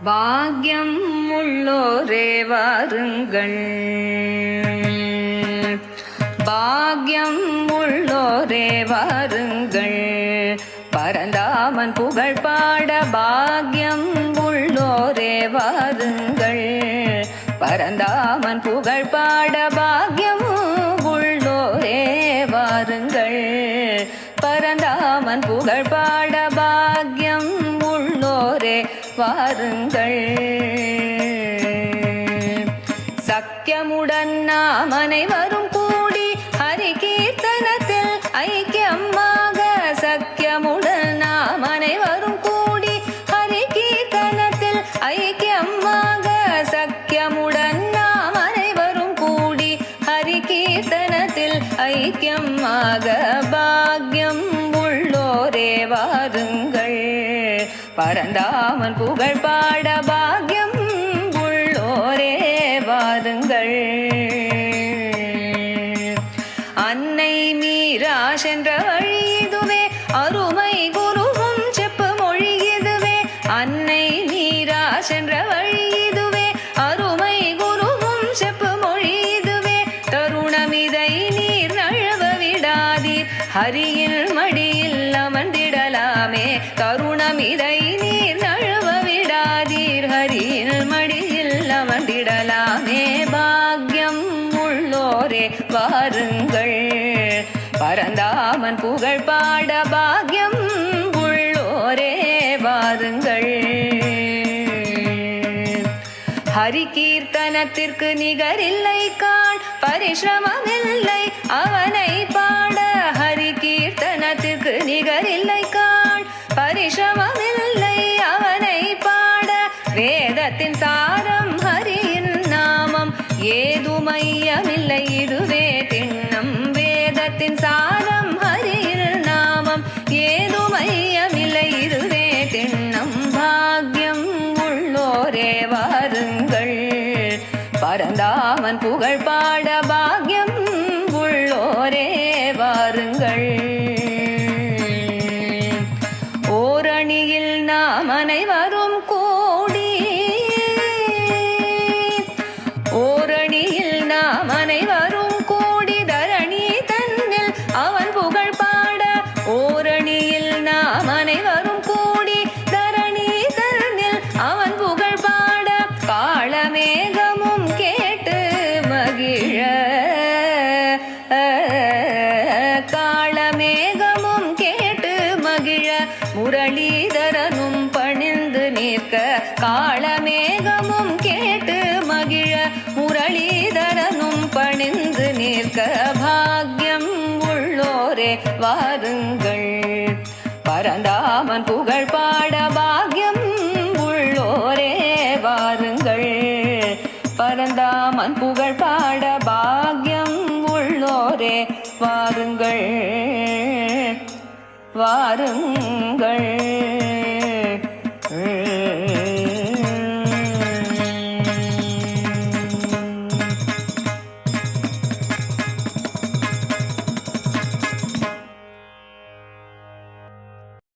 பாக்யம் உள்ளோரே வாருங்கள், பாக்யம் உள்ளோரே வாருங்கள், பரந்தாமன் புகழ் பாட பாக்யம் உள்ளோரே வாருங்கள், பரந்தாமன் புகழ் பாட பாக்யம் உள்ளோரே வாருங்கள், பரந்தாமன் புகழ் பாட பாக்யம் உள்ளோரே வாருங்கள். சக்கியமுடன் நாம் அனைவரும் கூடி ஹரி கீர்த்தனத்தில் ஐக்கியமாக, சக்கியமுடன் நாம் அனைவரும் கூடி ஹரி கீர்த்தனத்தில் ஐக்கியமாக, சக்கியமுடன் நாம் அனைவரும் கூடி ஹரி கீர்த்தனத்தில் ஐக்கியமாக, பாக்யம் உள்ளோரே வாருங்கள், பரந்தாமன் புகழ் பாட பாக்யம் உள்ளோரே வாருங்கள். அன்னை மீரா சென்ற வழி இதுவே, அருமை குருவும் செப்பு மொழி இதுவே, அன்னை மீரா சென்ற வழி இதுவே, அருமை குருவும் செப்பு மொழி இதுவே, தருணமிதை நீர் நழுவ விடாதீர், ஹரியில் மடியில் அமர்ந்திடலாமே, தருணமிதை நீர் நழுவ விடாதீர், ஹரியில் மடியில் அமர்ந்திடலாமே, பாக்யம் உள்ளோரே வாருங்கள், பரந்தாமன் புகழ் பாட பாக்யம் உள்ளோரே வாருங்கள். ஹரி கீர்த்தனத்திற்கு நிகரில்லை காண், பரிசிரமமில்லை அவனை பாட, ஹரி கீர்த்தனத்திற்கு நிகரில்லை காண், பரிசிரமமில்லை அவனை பாட, வேதத்தின் சாரம் ஹரியின் நாமம், ஏதுமையமில்லை இதுவே திண்ணம், வேதத்தின் சாரம் ஹரியின் நாமம், ஏதுமையமில்லை இதுவே திண்ணம், பாக்யம் உள்ளோரே வாருங்கள், பரந்தாமன் புகழ் பாட பாக்யம் உள்ளோரே வாருங்கள். ஓரணியில் நாம் அனைவரும் கூடி, ஓரணியில் நாம் அனைவரும் கூடி தரணி தன்னில் அவன் புகழ் பாட, ஓரணியில் நாம் அனைவரும் கூடி தரணி தன்னில் அவன் புகழ் பாட, காளமேகமும் கேட்டு மகிழ, காளமேகமும் கேட்டு மகிழ, முரளிதரனும் பணிந்து நிற்க, காளமேகமும் கேட்டு மகிழ, முரளிதரனும் பணிந்து நிற்க, பாக்யம் உள்ளோரே வாருங்கள், பரந்தாமன் புகழ் பாட பாக்யம் உள்ளோரே வாருங்கள், பரந்தாமன் புகழ் பாட பாக்யம் உள்ளோரே வாருங்கள், வாருங்கள்.